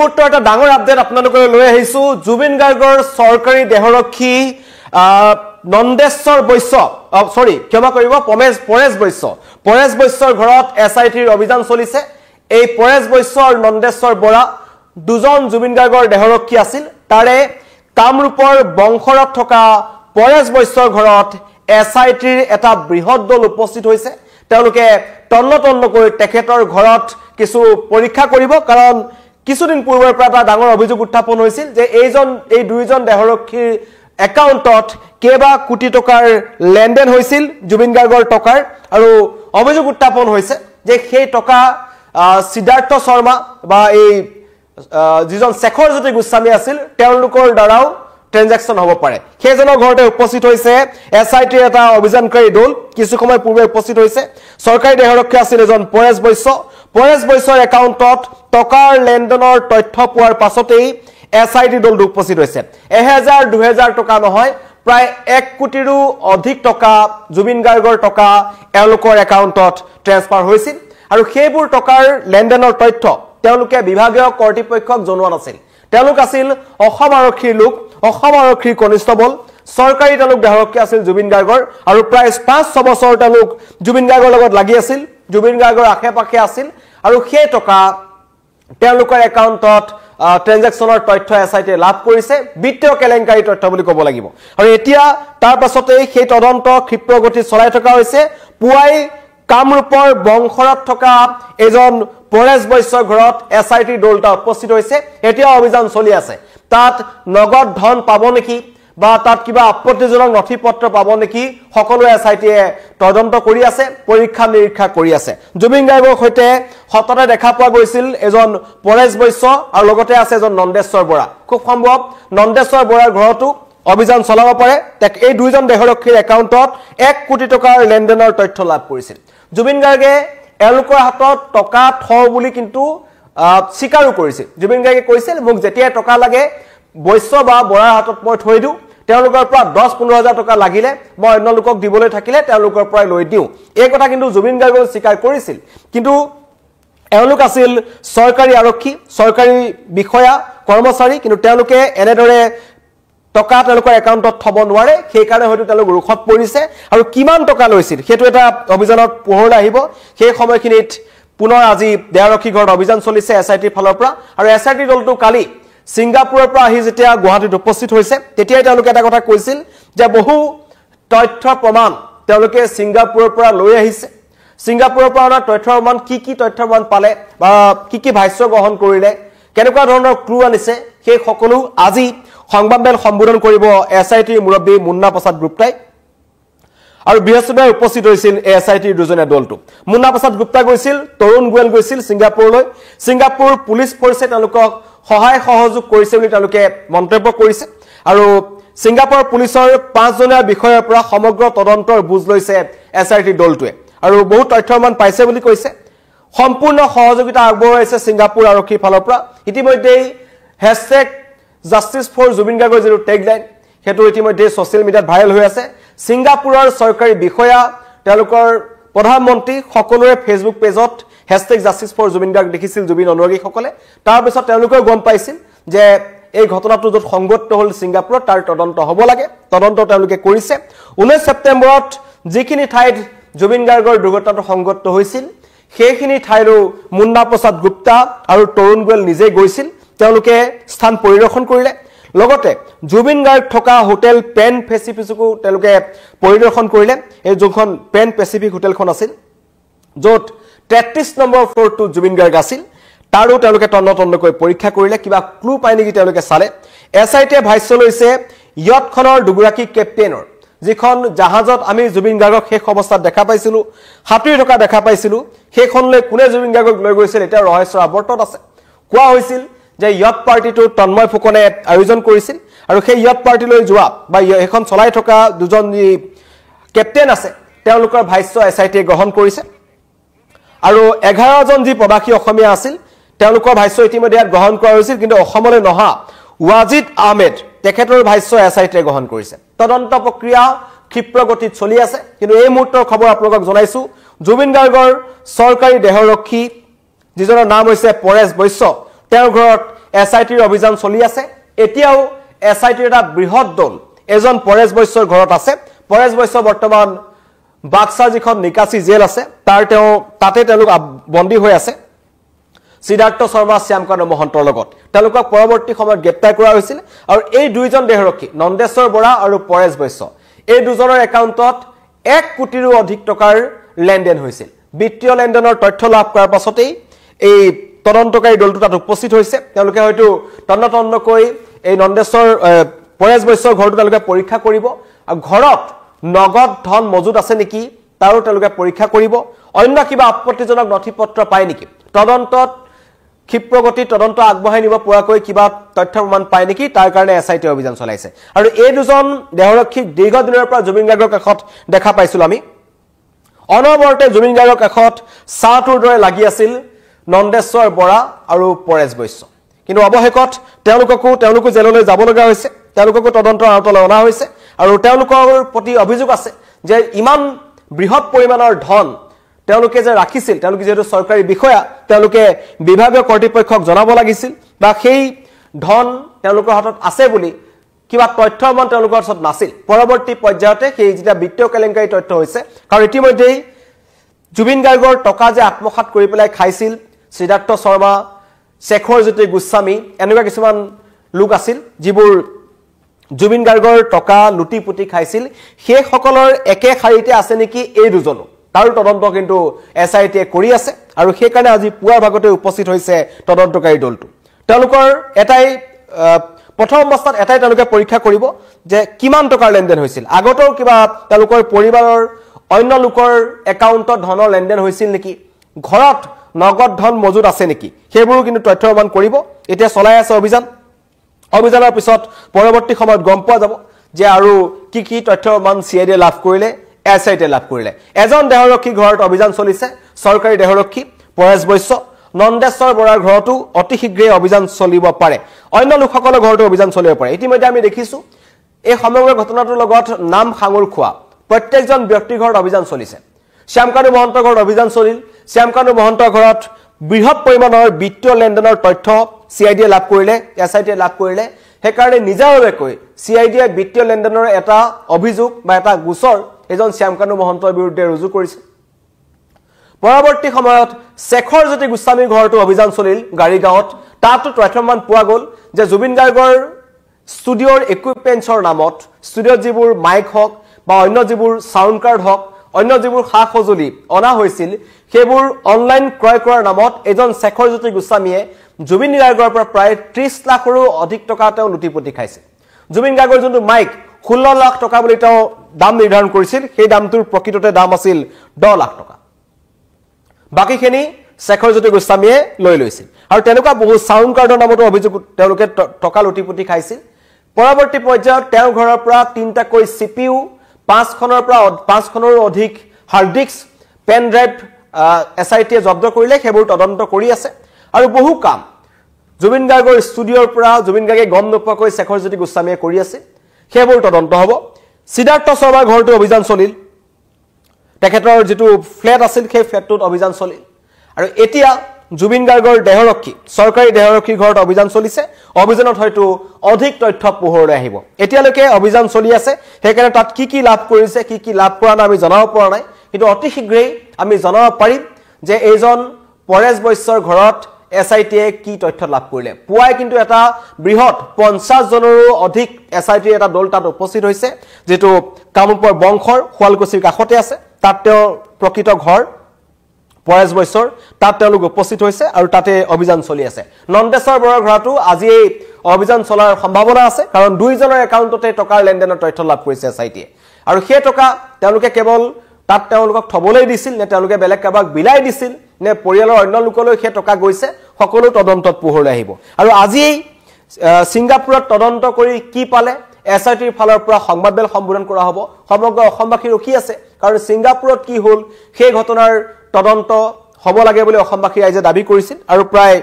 মুহূৰ্তৰ এটা ডাঙৰ আপডেট আপোনালোকলৈ লৈ আহিছো জুবিন গাৰ্গৰ চৰকাৰী দেহৰক্ষী নন্দেশ্বৰ বৈশ্য ক্ষমা কৰিব পৰেশ বৈশ্যৰ ঘৰত এছআইটিৰ অভিযান চলিছে এই পৰেশ বৈশ্য আৰু নন্দেশ্বৰ বৰা দুজন জুবিন গাৰ্গৰ দেহৰক্ষী আছিল তাৰে কামৰূপৰ বংশৰত থকা পৰেশ বৈশ্যৰ ঘৰত এছআইটিৰ এটা বৃহৎ দল উপস্থিত হৈছে তেওঁলোকে তন্নকৈ তেখেতৰ ঘৰত কিছু পৰীক্ষা কৰিব কাৰণ কিছুদিন পূৰ্বৰ পৰা এটা ডাঙৰ অভিযোগ উত্থাপন হৈছিল যে এই দুইজন দেহৰক্ষীৰ একাউণ্টত কেবা কোটি টকাৰ লেনদেন হৈছিল জুবিন গাৰ্গৰ টকাৰ আৰু অভিযোগ উত্থাপন হৈছে যে সেই টকা সিদ্ধাৰ্থ শৰ্মা বা এই যিজন শেখৰ জ্যোতি গোস্বামী আছিল তেওঁলোকৰ দ্বাৰাও ট্ৰানজাকশন হ'ব পাৰে সেইজনৰ ঘৰতে উপস্থিত হৈছে এছআইটিৰ এটা অভিযানকাৰী দল কিছু সময় পূৰ্বে উপস্থিত হৈছে চৰকাৰী দেহৰক্ষী আছিল এজন পৰেশ বৈশ্যৰ একাউণ্টত টকাৰ লেনদেনৰ তথ্য পোৱাৰ পাছতেই এছআইটি দলটো উপস্থিত হৈছে 1000-2000 টকা নহয় প্ৰায় 1 কোটিৰো অধিক টকা জুবিন গাৰ্গৰ টকা এওঁলোকৰ একাউণ্টত ট্ৰান্সফাৰ হৈছিল আৰু সেইবোৰ টকাৰ লেনদেনৰ তথ্য তেওঁলোকে বিভাগীয় কৰ্তৃপক্ষক জনোৱা নাছিল তেওঁলোক আছিল অসম আৰক্ষীৰ লোক অসম আৰক্ষীৰ কনিষ্টবল চৰকাৰী তেওঁলোক দেহৰক্ষী আছিল জুবিন গাৰ্গৰ আৰু প্ৰায় 5-6 বছৰ তেওঁলোক জুবিন গাৰ্গৰ লগত লাগি আছিল জুবিন গাৰ্গৰ আশে-পাশে আছিল আৰু সেই টকা তেওঁলোকৰ একাউণ্টত ট্ৰানজাকশনৰ তথ্য এছআইটিয়ে লাভ কৰিছে বিত্তীয় কেলেংকাৰী তথ্য বুলি ক'ব লাগিব আৰু এতিয়া তাৰ পাছতে সেই তদন্ত ক্ষিপ্ৰগতি চলাই থকা হৈছে পুৱাই কামৰূপৰ বংশৰত থকা এজন পৰেশ বৈশ্যৰ ঘৰত এছআইটি দলটা উপস্থিত হৈছে এতিয়া অভিযান চলি আছে তাত নগদ ধন পাব নেকি বা তাত কিবা আপত্তিজনক নথিপত্ৰ পাব নেকি সকলো এছআইটিয়ে তদন্ত কৰি আছে পৰীক্ষা নিৰীক্ষা কৰি আছে জুবিন গাৰ্গৰ সৈতে হততে দেখা পোৱা গৈছিল এজন পৰেশ বৈশ্য আৰু লগতে আছে এজন নন্দেশ্বৰ বৰা খুব সম্ভৱ নন্দেশ্বৰ বৰাৰ ঘৰতো অভিযান চলাব পাৰে এই দুইজন দেহৰক্ষীৰ একাউণ্টত 1 কোটি টকাৰ লেনদেনৰ তথ্য লাভ কৰিছিল জুবিন গাৰ্গে এওঁলোকৰ হাতত টকা থওঁ বুলি কিন্তু স্বীকাৰো কৰিছিল জুবিন গাৰ্গে কৈছিল মোক যেতিয়া টকা লাগে বৈশ্য বা বৰাৰ হাতত মই থৈ দিওঁ তেওঁলোকৰ পৰা 10-15 হাজাৰ টকা লাগিলে মই অন্য লোকক দিবলৈ থাকিলে তেওঁলোকৰ পৰা লৈ দিওঁ এই কথা কিন্তু জুবিন গাৰ্গে স্বীকাৰ কৰিছিল কিন্তু এওঁলোক আছিল চৰকাৰী আৰক্ষী চৰকাৰী বিষয়া কৰ্মচাৰী কিন্তু তেওঁলোকে এনেদৰে টকা তেওঁলোকৰ একাউণ্টত থব নোৱাৰে সেই কাৰণে হয়তো তেওঁলোক ৰুখত পৰিছে আৰু কিমান টকা লৈছিল সেইটো এটা অভিযানত পোহৰলৈ আহিব সেই সময়খিনিত পুনৰ আজি দেহৰক্ষী ঘৰত অভিযান চলিছে এছআইটিৰ ফালৰ পৰা আৰু এছআইটি দলটো কালি সিংগাপুৰৰ পৰা আহি যেতিয়া গুৱাহাটীত উপস্থিত হৈছে তেতিয়াই তেওঁলোকে এটা কথা কৈছিল যে বহু তথ্য প্ৰমাণ তেওঁলোকে সিংগাপুৰৰ পৰা লৈ আহিছে সিংগাপুৰৰ পৰা অনা তথ্য প্ৰমাণ কি তথ্য প্ৰমাণ পালে বা কি ভাষ্য গ্ৰহণ কৰিলে কেনেকুৱা ধৰণৰ ক্লু আনিছে সেই সকলো আজি সংবাদমেল সম্বোধন কৰিব এছআইটিৰ মুৰব্বী মুন্না প্ৰসাদ গুপ্তাই আৰু বৃহস্পতিবাৰে উপস্থিত হৈছিল এছআইটিৰ দুজনীয়া দলটো মুন্না প্ৰসাদ গুপ্তা গৈছিল তৰুণ গোৱেল গৈছিল সিংগাপুৰলৈ সিংগাপুৰ পুলিচ ফৰ্চে তেওঁলোকক সহায় সহযোগ কৰিছে বুলি তেওঁলোকে মন্তব্য কৰিছে আৰু সিংগাপুৰ পুলিচৰ 5 জনীয়া বিষয়ৰ পৰা সমগ্ৰ তদন্তৰ বুজ লৈছে এছআইটি দলটোৱে আৰু বহুত তথ্যমান পাইছে বুলি কৈছে সম্পূৰ্ণ সহযোগিতা আগবঢ়াইছে সিংগাপুৰ আৰক্ষীৰ ফালৰ পৰা ইতিমধ্যেই #JusticeForJubin গাৰ্গৰ যিটো টেগলাইন সেইটো ইতিমধ্যে ছ'চিয়েল মিডিয়াত ভাইৰেল হৈ আছে সিংগাপুৰৰ চৰকাৰী বিষয়া তেওঁলোকৰ প্ৰধানমন্ত্ৰী সকলোৰে ফেচবুক পেজত #JusticeForJubin গাৰ্গ লিখিছিল জুবিন অনুৰাগীসকলে তাৰ পিছত তেওঁলোকে গম পাইছিল যে এই ঘটনাটো য'ত সংগত হ'ল সিংগাপুৰত তাৰ তদন্ত হ'ব লাগে তদন্ত তেওঁলোকে কৰিছে 19 ছেপ্টেম্বৰত যিখিনি ঠাইত জুবিন গাৰ্গৰ দুৰ্ঘটনাটো সংগত হৈছিল সেইখিনি ঠাইৰো মুন্না প্ৰসাদ গুপ্তা আৰু তৰুণ গোৱেল নিজে গৈছিল তেওঁলোকে স্থান পৰিদৰ্শন কৰিলে লগতে জুবিন গাৰ্গ থকা হোটেল পেন পেচিফিকো তেওঁলোকে পৰিদৰ্শন কৰিলে এই যোনখন পেন পেচিফিক হোটেলখন আছিল য'ত 33 নম্বৰ ফ্ল'ৰটো জুবিন গাৰ্গ আছিল তাৰো তেওঁলোকে তন্নকৈ পৰীক্ষা কৰিলে কিবা ক্লু পাই নেকি তেওঁলোকে চালে এছআইটিয়ে ভাষ্য লৈছে ইয়টখনৰ দুগৰাকী কেপ্টেইনৰ যিখন জাহাজত আমি জুবিন গাৰ্গক শেষ অৱস্থাত দেখা পাইছিলো হাতুৰি থকা দেখা পাইছিলো সেইখনলৈ কোনে জুবিন গাৰ্গক লৈ গৈছিল এটা ৰহস্যৰ আৱৰ্তত আছে কোৱা হৈছিল যে ইয়ট পাৰ্টিটো তন্ময় ফুকনে আয়োজন কৰিছিল আৰু সেই ইয়ট পাৰ্টিলৈ যোৱা বা এখন চলাই থকা দুজন কেপ্টেইন আছে তেওঁলোকৰ ভাষ্য এছআইটিয়ে গ্ৰহণ কৰিছে আৰু 11 জন যি প্ৰবাসী অসমীয়া আছিল তেওঁলোকৰ ভাষ্য ইতিমধ্যে গ্ৰহণ কৰা হৈছিল কিন্তু অসমলৈ নহা ৱাজিদ আহমেদ তেখেতৰ ভাষ্য এছআইটিয়ে গ্ৰহণ কৰিছে তদন্ত প্ৰক্ৰিয়া ক্ষিপ্ৰগতিত চলি আছে কিন্তু এই মুহূৰ্তৰ খবৰ আপোনালোকক জনাইছো জুবিন গাৰ্গৰ চৰকাৰী দেহৰক্ষী যিজনৰ নাম হৈছে পৰেশ বৈশ্য তেওঁৰ ঘৰত এছআইটিৰ অভিযান চলি আছে এতিয়াও এছআইটিৰ এটা বৃহৎ দল এজন পৰেশ বৈশ্যৰ ঘৰত আছে পৰেশ বৈশ্য বৰ্তমান বাক্সা যিখন নিকাসী জেল আছে তাতে তেওঁলোক বন্দী হৈ আছে সিদ্ধাৰ্থ শৰ্মা শ্যামকান্ত মহন্তৰ লগত তেওঁলোকক পৰৱৰ্তী সময়ত গ্ৰেপ্তাৰ কৰা হৈছিল আৰু এই দুইজন দেহৰক্ষী নন্দেশ্বৰ বৰা আৰু পৰেশ বৈশ্য এই দুজনৰ একাউণ্টত 1 কোটিৰো অধিক টকাৰ লেনদেন হৈছিল বিত্তীয় লেনদেনৰ তথ্য লাভ কৰাৰ পাছতেই এই তদন্তকাৰী দলটো তাত উপস্থিত হৈছে তেওঁলোকে হয়তো তন্নতন্নকৈ এই নন্দেশ্বৰ পৰেশ বৈশ্যৰ ঘৰটো তেওঁলোকে পৰীক্ষা কৰিব আৰু ঘৰত নগদ ধন মজুদ আছে নেকি তাৰো তেওঁলোকে পৰীক্ষা কৰিব অন্য কিবা আপত্তিজনক নথিপত্ৰ পায় নেকি তদন্তত ক্ষিপ্ৰগতি তদন্ত আগবঢ়াই নিব পৰাকৈ কিবা তথ্য প্ৰমাণ পায় নেকি তাৰ কাৰণে এছআইটি অভিযান চলাইছে আৰু এই দুজন দেহৰক্ষীক দীৰ্ঘদিনৰ পৰা জুবিন গাৰ্গৰ কাষত দেখা পাইছিল আমি অনবৰতে জুবিন গাৰ্গৰ কাষত সাঁটোৰ দৰে লাগি আছিল নন্দেশ্বৰ বৰা আৰু পৰেশ বৈশ্য কিন্তু অৱশেষত তেওঁলোকো জেললৈ যাব লগা হৈছে তেওঁলোককো তদন্তৰ আওতালৈ অনা হৈছে আৰু তেওঁলোকৰ প্ৰতি অভিযোগ আছে যে ইমান বৃহৎ পৰিমাণৰ ধন তেওঁলোকে যে ৰাখিছিল তেওঁলোকে যেটো চৰকাৰী বিষয়া তেওঁলোকে বিভাগীয় কৰ্তৃপক্ষক জনাব লাগিছিল বা সেই ধন তেওঁলোকৰ হাতত আছে বুলি কিবা তথ্য মান তেওঁলোকৰ হাতত নাছিল পৰৱৰ্তী পৰ্যায়তে সেই যেটা বিত্তীয় কেলেংকাৰী তথ্য হৈছে কাৰণ ইতিমধ্যে জুবিন গাৰ্গৰ টকা যে আত্মসাৎ কৰি পেলাই খাইছিল সিদ্ধাৰ্থ শৰ্মা শেখৰ জ্যোতি গোস্বামী এনেকুৱা কিছুমান লোক আছিল যিবোৰ জুবিন গাৰ্গৰ টকা লুটি পুটি খাইছিল সেই সকলৰ একে শাৰীতে আছে নেকি এই দুজনো তাৰ তদন্ত কিন্তু এছআইটিয়ে কৰি আছে আৰু সেই কাৰণে আজি পুৱাৰ ভাগতে উপস্থিত হৈছে তদন্তকাৰী দলটো তেওঁলোকৰ এটাই প্ৰথম অৱস্থাত এটাই তেওঁলোকে পৰীক্ষা কৰিব যে কিমান টকাৰ লেনদেন হৈছিল আগতৰ কিবা তেওঁলোকৰ পৰিবাৰৰ অন্য লোকৰ একাউণ্টত ধনৰ লেনদেন হৈছিল নেকি ঘৰত নগদ ধন মজুদ আছে নেকি সেইবোৰ কিন্তু তথ্য প্ৰমাণ কৰিব এতিয়া চলাই আছে অভিযানৰ পিছত পৰৱৰ্তী সময়ত গম পোৱা যাব যে আৰু কি তথ্য প্ৰমাণ সিআইডি লাভ কৰিলে এছআইটি লাভ কৰিলে এজন দেহৰক্ষী ঘৰত অভিযান চলিছে চৰকাৰী দেহৰক্ষী পৰেশ বৈশ্য নন্দেশ্বৰ বৰাৰ ঘৰতো অতি শীঘ্ৰে অভিযান চলিব পাৰে অন্য লোকসকলৰ ঘৰতো অভিযান চলিব পাৰে ইতিমধ্যে আমি দেখিছো এই সমগ্ৰ ঘটনাটোৰ লগত নাম সাঙুৰ খোৱা প্ৰত্যেকজন ব্যক্তিৰ ঘৰত অভিযান চলিছে শ্যামকানু মহন্তৰ ঘৰত অভিযান চলিল শ্যামকানু মহন্তৰ ঘৰত বৃহৎ পৰিমাণৰ বিত্তীয় লেনদেনৰ তথ্য সিআইডিয়ে লাভ কৰিলে এছআইটিয়ে লাভ কৰিলে হেকাৰণে নিজাভাৱে সিআইডিয়ে বিত্তীয় লেনদেনৰ এটা অভিযোগ বা এটা গোচৰ এজন শ্যামকানু মহন্তৰ বিৰুদ্ধে ৰুজু কৰিছে পৰৱৰ্তী সময়ত শেখৰ জ্যোতি গোস্বামীৰ ঘৰটো অভিযান চলিল গাড়ীগাঁৱত তাতো তথ্যমান পোৱা গ'ল যে জুবিন গাৰ্গৰ ষ্টুডিঅ'ৰ ইকুইপমেণ্টছৰ নামত ষ্টুডিঅ'ত যিবোৰ মাইক হওক বা অন্য যিবোৰ সাউণ্ড কাৰ্ড হওক অন্য যিবোৰ সা সঁজুলি অনা হৈছিল সেইবোৰ অনলাইন ক্ৰয় কৰাৰ নামত এজন শেখৰ জ্যোতি গোস্বামীয়ে জুবিন গাৰ্গৰ পৰা প্ৰায় 30 লাখৰো অধিক টকা তেওঁ লুটিপুটি খাইছে জুবিন গাৰ্গৰ যোনটো মাইক 16 লাখ টকা বুলি তেওঁ দাম নিৰ্ধাৰণ কৰিছিল সেই দামটোৰ প্ৰকৃততে দাম আছিল 10 লাখ টকা বাকিখিনি শেখৰ জ্যোতি গোস্বামীয়ে লৈ লৈছিল আৰু তেনেকুৱা বহু সাউণ্ড কাৰ্ডৰ নামতো অভিযোগ তেওঁলোকে টকা লুটিপুটি খাইছিল পৰৱৰ্তী পৰ্যায়ত তেওঁৰ ঘৰৰ পৰা 3টাকৈ সিপিইউ 5খনৰ অধিক হাৰ্ড ডিস্ক পেন ড্ৰাইভ এছআইটিয়ে জব্দ কৰিলে সেইবোৰ তদন্ত কৰি আছে আৰু বহু কাম জুবিন গাৰ্গৰ ষ্টুডিঅ'ৰ পৰা জুবিন গাৰ্গে গম নোপোৱাকৈ শেখৰ জ্যোতি গোস্বামীয়ে কৰি আছে সেইবোৰ তদন্ত হ'ব সিদ্ধাৰ্থ শৰ্মাৰ ঘৰটো অভিযান চলিল তেখেতৰ যেটো ফ্ল্যাট আছিল সেই ফ্ল্যাটটোত অভিযান চলিল আৰু এতিয়া জুবিন গাৰ্গৰ দেহৰক্ষী চৰকাৰী দেহৰক্ষী ঘৰত অভিযান চলিছে অভিযানত হয়তো অধিক তথ্য পোহৰলৈ আহিব এতিয়ালৈকে অভিযান চলি আছে হেকাৰণে তাত কি লাভ কৰিছে কি লাভ কৰা নাই আমি জনাব পৰা নাই কিন্তু অতি শীঘ্ৰেই আমি জনাব পাৰিম যে এইজন পৰেশ বৈশ্যৰ ঘৰত এছআইটিয়ে কি তথ্য লাভ কৰিলে পুৱাই কিন্তু এটা বৃহৎ 50 জনৰো অধিক এছআইটিৰ এটা দল তাত উপস্থিত হৈছে যেটো কামৰূপৰ বংশৰ শুৱালকুছিৰ কাষতে আছে তাত তেওঁ প্ৰকৃত ঘৰ পৰেশ বৈশ্যৰ তাত তেওঁলোক উপস্থিত হৈছে আৰু তাতে অভিযান চলি আছে নন্দেশ্বৰ বৰাৰ ঘৰতো আজি এই অভিযান চলাৰ সম্ভাৱনা আছে কাৰণ দুইজনৰ একাউণ্টতে টকাৰ লেনদেনৰ তথ্য লাভ কৰিছে এছআইটিয়ে আৰু সেই টকা তেওঁলোকে কেৱল তাত তেওঁলোকক থবলৈ দিছিল নে তেওঁলোকে বেলেগ কাবাক বিলাই দিছিল নে পৰিয়ালৰ অন্য লোকলৈ সেই টকা গৈছে সকলো তদন্তত পোহৰলৈ আহিব আৰু আজি সিংগাপুৰত তদন্ত কৰি কি পালে এছআইটিৰ ফালৰ পৰা সংবাদমেল সম্বোধন কৰা হ'ব সমগ্ৰ অসমবাসী ৰখি আছে কাৰণ সিংগাপুৰত কি হ'ল সেই ঘটনাৰ তদন্ত হ'ব লাগে বুলি অসমবাসী ৰাইজে দাবী কৰিছিল আৰু প্ৰায়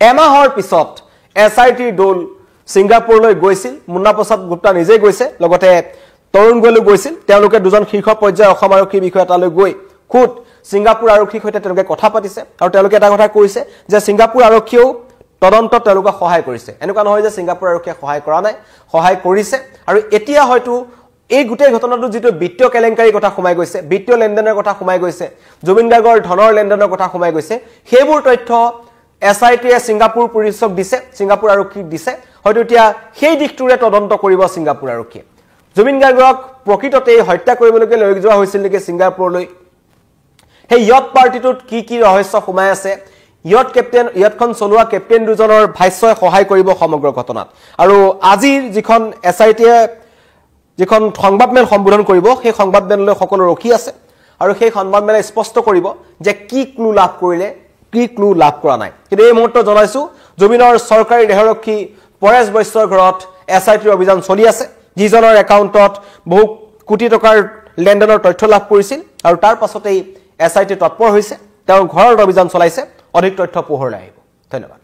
এমাহৰ পিছত এছআইটিৰ দল সিংগাপুৰলৈ গৈছিল মুন্না প্ৰসাদ গুপ্তা নিজে গৈছে লগতে তৰুণ গোৱেলো গৈছিল তেওঁলোকে দুজন শীৰ্ষ পৰ্যায়ৰ অসম আৰক্ষী বিষয়া তালৈ গৈ খুদ সিংগাপুৰ আৰক্ষীৰ সৈতে তেওঁলোকে কথা পাতিছে আৰু তেওঁলোকে এটা কথা কৈছে যে সিংগাপুৰ আৰক্ষীও তদন্তত তেওঁলোকে সহায় কৰিছে এনেকুৱা নহয় যে ছিংগাপুৰ আৰক্ষীয়ে সহায় কৰা নাই সহায় কৰিছে আৰু এতিয়া হয়তো এই গোটেই ঘটনাটো যেটো বিত্তীয় কেলেংকাৰী কথা সোমাই গৈছে বিত্তীয় লেনদেনৰ কথা সোমাই গৈছে জুবিন গাৰ্গৰ ধনৰ লেনদেনৰ কথা সোমাই গৈছে সেইবোৰ তথ্য এছআইটিয়ে ছিংগাপুৰ পুলিচক দিছে ছিংগাপুৰ আৰক্ষীক দিছে হয়তো এতিয়া সেই দিশটোৰে তদন্ত কৰিব ছিংগাপুৰ আৰক্ষীয়ে জুবিন গাৰ্গক প্ৰকৃততে হত্যা কৰিবলৈকে লৈ যোৱা হৈছিল নেকি ছিংগাপুৰলৈ সেই ইয়ট পাৰ্টিটোত কি ৰহস্য সোমাই আছে ইয়টখন চলোৱা কেপ্টেইন দুজনৰ ভাষ্যই সহায় কৰিব সমগ্ৰ ঘটনাত আৰু আজিৰ যিখন এছআইটিয়ে যিখন সংবাদমেল সম্বোধন কৰিব সেই সংবাদমেললৈ সকলো ৰখি আছে আৰু সেই সংবাদমেলে স্পষ্ট কৰিব যে কি ক্লু লাভ কৰিলে কি ক্লু লাভ কৰা নাই কিন্তু এই মুহূৰ্তত জনাইছো জুবিনৰ চৰকাৰী দেহৰক্ষী পৰেশ বৈশ্যৰ ঘৰত এছআইটিৰ অভিযান চলি আছে যিজনৰ একাউণ্টত বহু কোটি টকাৰ লেনদেনৰ তথ্য লাভ কৰিছিল আৰু তাৰ পাছতেই এছআইটি তৎপৰ হৈছে তেওঁৰ ঘৰৰ অভিযান চলাইছে অধিক তথ্য পোহৰলৈ আহিব ধন্যবাদ